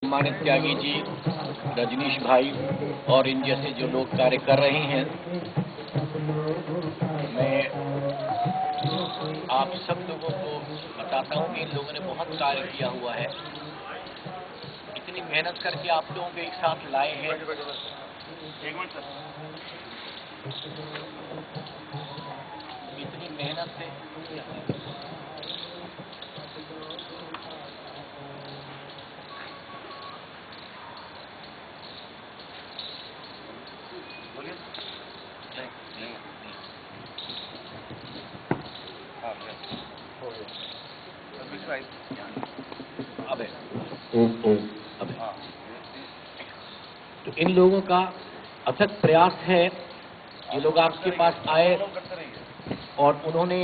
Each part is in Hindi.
मानित त्यागी जी, रजनीश भाई और इन जैसे जो लोग कार्य कर रहे हैं, मैं आप सब लोगों को बताता हूं कि इन लोगों ने बहुत कार्य किया हुआ है। इतनी मेहनत करके आप लोगों को एक साथ लाए हैं। इतनी मेहनत से अब तो इन लोगों का अथक प्रयास है। ये लोग आपके पास आए और उन्होंने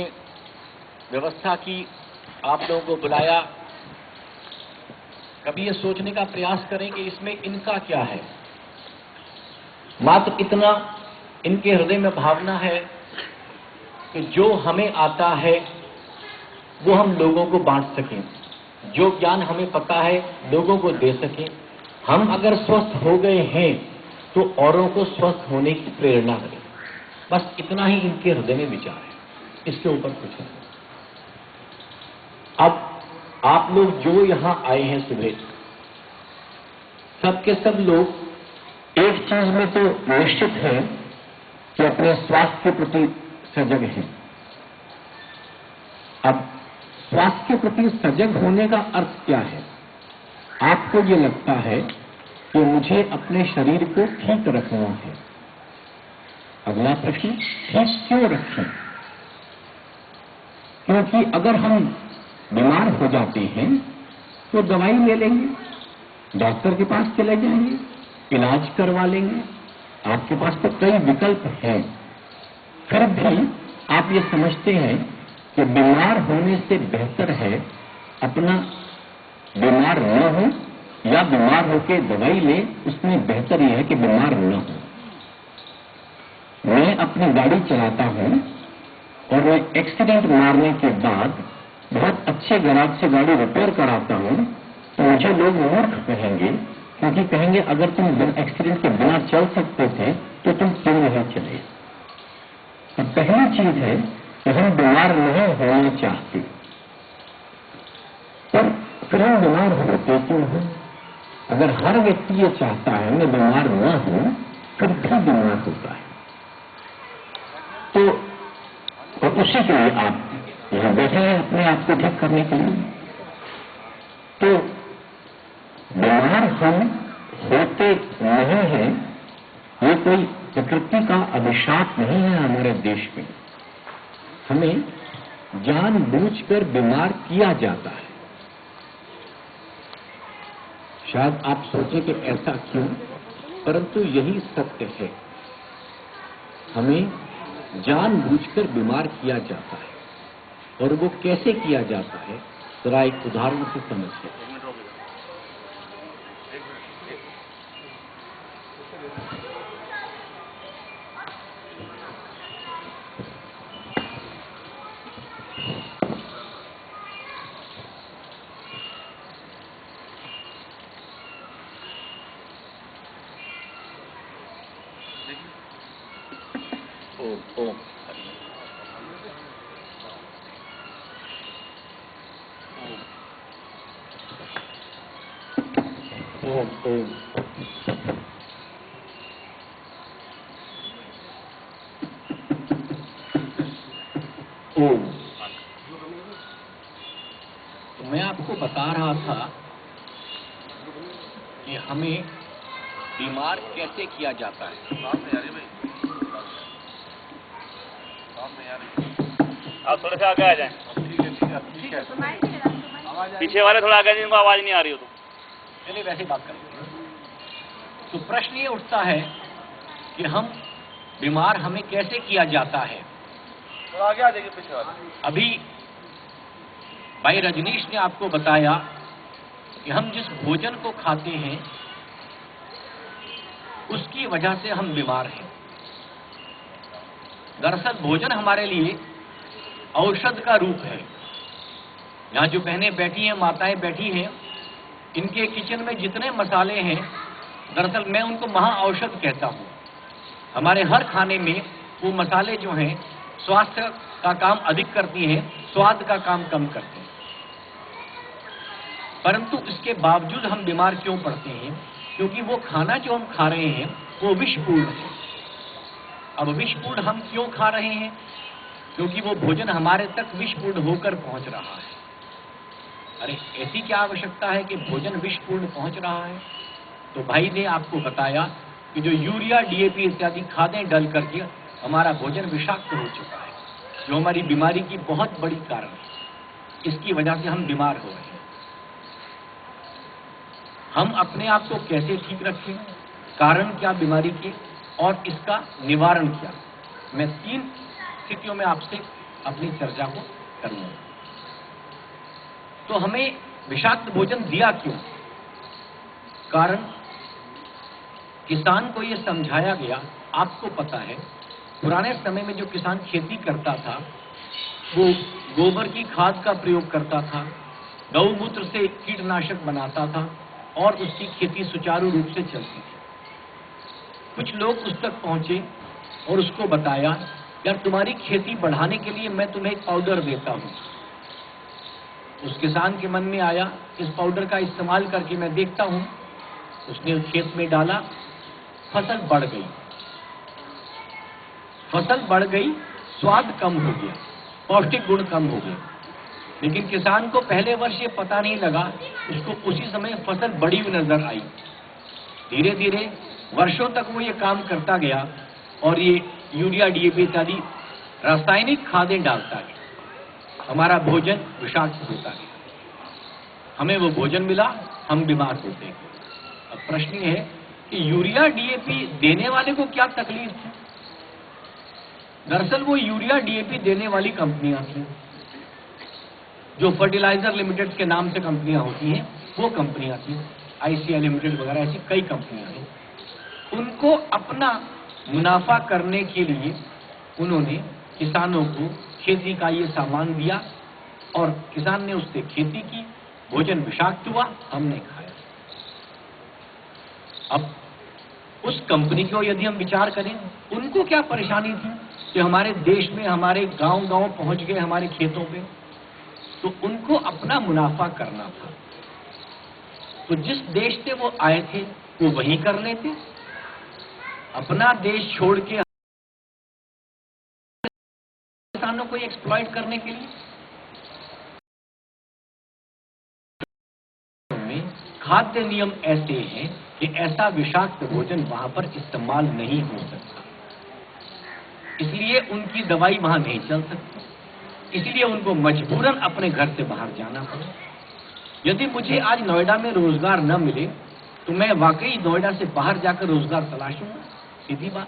व्यवस्था की, आप लोगों को बुलाया। कभी ये सोचने का प्रयास करें कि इसमें इनका क्या है। मात्र इतना इनके हृदय में भावना है कि जो हमें आता है वो हम लोगों को बांट सकें, जो ज्ञान हमें पता है लोगों को दे सकें। हम अगर स्वस्थ हो गए हैं तो औरों को स्वस्थ होने की प्रेरणा करें। बस इतना ही इनके हृदय में विचार है, इसके ऊपर कुछ नहीं। अब आप लोग जो यहां आए हैं सुबह, सब के सब लोग एक चीज में तो निश्चित है कि अपने स्वास्थ्य के प्रति सजग हैं। अब स्वास्थ्य के प्रति सजग होने का अर्थ क्या है? आपको ये लगता है कि मुझे अपने शरीर को ठीक रखना है। अगला प्रश्न, ठीक क्यों रखें? क्योंकि अगर हम बीमार हो जाते हैं तो दवाई ले लेंगे, डॉक्टर के पास चले जाएंगे, इलाज करवा लेंगे। आपके पास तो कई विकल्प हैं। फिर भी आप ये समझते हैं कि बीमार होने से बेहतर है अपना बीमार न हो या बीमार होकर दवाई ले, उसमें बेहतर यह है कि बीमार न हो। मैं अपनी गाड़ी चलाता हूं और मैं एक्सीडेंट मारने के बाद बहुत अच्छे गैराज से गाड़ी रिपेयर कराता हूं तो मुझे लोग मूर्ख कहेंगे, क्योंकि कहेंगे अगर तुम एक्सीडेंट के बिना चल सकते थे तो तुम क्यों नहीं चले। तो पहली चीज है कि हम बीमार नहीं होना चाहते, पर फिर हम बीमार होते क्यों हैं? अगर हर व्यक्ति ये चाहता है मैं बीमार न हूं, फिर भी बीमार होता है। तो और उसी के लिए आप यहां बैठे हैं अपने आप को ठीक करने के लिए। तो बीमार हम होते नहीं हैं, ये कोई प्रकृति का अभिशाप नहीं है हमारे देश में। हमें जानबूझकर बीमार किया जाता है। शायद आप सोचें कि ऐसा क्यों, परंतु यही सत्य है। हमें जानबूझकर बीमार किया जाता है। और वो कैसे किया जाता है, जरा एक उदाहरण से समझिए। ओम तो मैं आपको बता रहा था कि हमें बीमार कैसे किया जाता है। आप थोड़े से आगे आ जाएं। ठीक है। पीछे वाले थोड़ा आगे, जिनको आवाज नहीं आ रही हो तो चलिए वैसे बात करेंगे। तो प्रश्न ये उठता है कि हम बीमार हमें कैसे किया जाता है। थोड़ा आगे आ जाइए पीछे वाले। अभी भाई रजनीश ने आपको बताया कि हम जिस भोजन को खाते हैं उसकी वजह से हम बीमार हैं। दरअसल भोजन हमारे लिए औषध का रूप है। यहाँ जो बहनें बैठी हैं, माताएं बैठी हैं, इनके किचन में जितने मसाले हैं, दरअसल मैं उनको महाऔषध कहता हूँ। हमारे हर खाने में वो मसाले जो हैं स्वास्थ्य का काम अधिक करती हैं, स्वाद का काम कम करते हैं। परंतु इसके बावजूद हम बीमार क्यों पड़ते हैं? क्योंकि वो खाना जो हम खा रहे हैं वो विषपूर्ण है। अब विषपूर्ण हम क्यों खा रहे हैं? क्योंकि वो भोजन हमारे तक विषपूर्ण होकर पहुंच रहा है। अरे ऐसी क्या आवश्यकता है कि भोजन विषपूर्ण पहुंच रहा है? तो भाई ने आपको बताया कि जो यूरिया, डीएपी इत्यादि खादें डल करके हमारा भोजन विषाक्त हो चुका है, जो हमारी बीमारी की बहुत बड़ी कारण है। इसकी वजह से हम बीमार हो रहे हैं। हम अपने आप को कैसे ठीक रखें, कारण क्या बीमारी के, और इसका निवारण क्या? मैं 3 स्थितियों में आपसे अपनी चर्चा को करूंगा। तो हमें विषाक्त भोजन दिया क्यों? कारण किसान को यह समझाया गया, आपको पता है पुराने समय में जो किसान खेती करता था वो गोबर की खाद का प्रयोग करता था, गौमूत्र से कीटनाशक बनाता था और उसकी खेती सुचारू रूप से चलती थी। कुछ लोग उस तक पहुंचे और उसको बताया, यार तुम्हारी खेती बढ़ाने के लिए मैं तुम्हें एक पाउडर देता हूं। उस किसान के मन में आया, इस पाउडर का इस्तेमाल करके मैं देखता हूं। उसने खेत में डाला, फसल बढ़ गई। फसल बढ़ गई, स्वाद कम हो गया, पौष्टिक गुण कम हो गए। लेकिन किसान को पहले वर्ष ये पता नहीं लगा, उसको उसी समय फसल बड़ी हुई नजर आई। धीरे धीरे वर्षों तक वो ये काम करता गया और ये यूरिया, डीएपी इत्यादि रासायनिक खादें डालता गया। हमारा भोजन विषाक्त होता गया, हमें वो भोजन मिला, हम बीमार होते गए। अब प्रश्न ये है कि यूरिया, डीएपी देने वाले को क्या तकलीफ थी? दरअसल वो यूरिया, डीएपी देने वाली कंपनियां थी, जो फर्टिलाइजर लिमिटेड के नाम से कंपनियां होती हैं, वो कंपनियां थी। आईसीआई लिमिटेड वगैरह ऐसी कई कंपनियां हैं। उनको अपना मुनाफा करने के लिए उन्होंने किसानों को खेती का ये सामान दिया और किसान ने उससे खेती की, भोजन विषाक्त हुआ, हमने खाया। अब उस कंपनी को यदि हम विचार करें, उनको क्या परेशानी थी कि हमारे देश में, हमारे गांव-गांव पहुंच गए, हमारे खेतों पे, तो उनको अपना मुनाफा करना था। तो जिस देश से वो आए थे वो वहीं कर लेते, अपना देश छोड़ के किसानों को एक्सप्लॉइट करने के लिए। खाद्य नियम ऐसे हैं कि ऐसा विषाक्त भोजन वहां पर इस्तेमाल नहीं हो सकता, इसलिए उनकी दवाई वहां नहीं चल सकती, इसलिए उनको मजबूरन अपने घर से बाहर जाना पड़ा। यदि मुझे आज नोएडा में रोजगार न मिले तो मैं वाकई नोएडा से बाहर जाकर रोजगार तलाशूंगा, सीधी बात।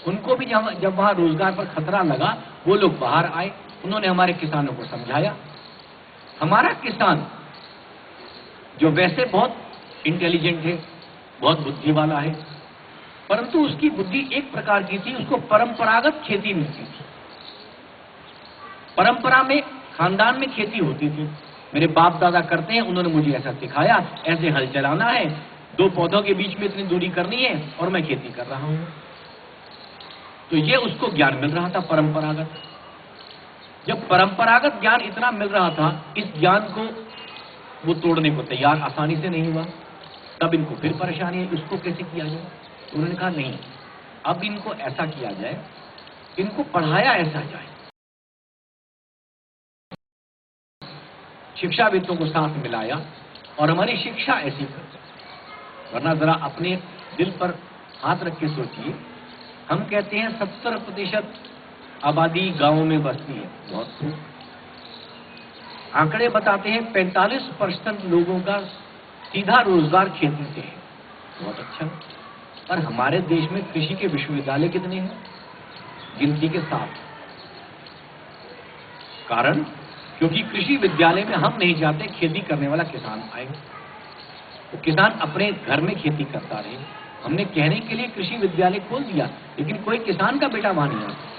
उनको भी जब वहां रोजगार पर खतरा लगा, वो लोग बाहर आए, उन्होंने हमारे किसानों को समझाया। हमारा किसान जो वैसे बहुत इंटेलिजेंट है, बहुत बुद्धि वाला है, परंतु उसकी बुद्धि एक प्रकार की थी, उसको परंपरागत खेती मिलती थी। परंपरा में, खानदान में खेती होती थी, मेरे बाप दादा करते हैं, उन्होंने मुझे ऐसा सिखाया, ऐसे हल चलाना है, 2 पौधों के बीच में इतनी दूरी करनी है और मैं खेती कर रहा हूं। तो ये उसको ज्ञान मिल रहा था परंपरागत। जब परंपरागत ज्ञान इतना मिल रहा था, इस ज्ञान को वो तोड़ने को तैयार आसानी से नहीं हुआ। तब इनको फिर परेशानी है, इसको कैसे किया जाए? तो उन्होंने कहा नहीं, अब इनको ऐसा किया जाए, इनको पढ़ाया ऐसा जाए, शिक्षाविदों को साथ मिलाया और हमारी शिक्षा ऐसी कर। वरना जरा अपने दिल पर हाथ रख के सोचिए, हम कहते हैं 70% आबादी गांवों में बसती है, बहुत खूब। आंकड़े बताते हैं 45% लोगों का सीधा रोजगार खेती से है, बहुत अच्छा। पर हमारे देश में कृषि के विश्वविद्यालय कितने हैं? गिनती के 7। कारण क्योंकि कृषि विद्यालय में हम नहीं जाते, खेती करने वाला किसान आए, तो किसान अपने घर में खेती करता रहे। हमने कहने के लिए कृषि विद्यालय खोल दिया, लेकिन कोई किसान का बेटा वहां नहीं आता।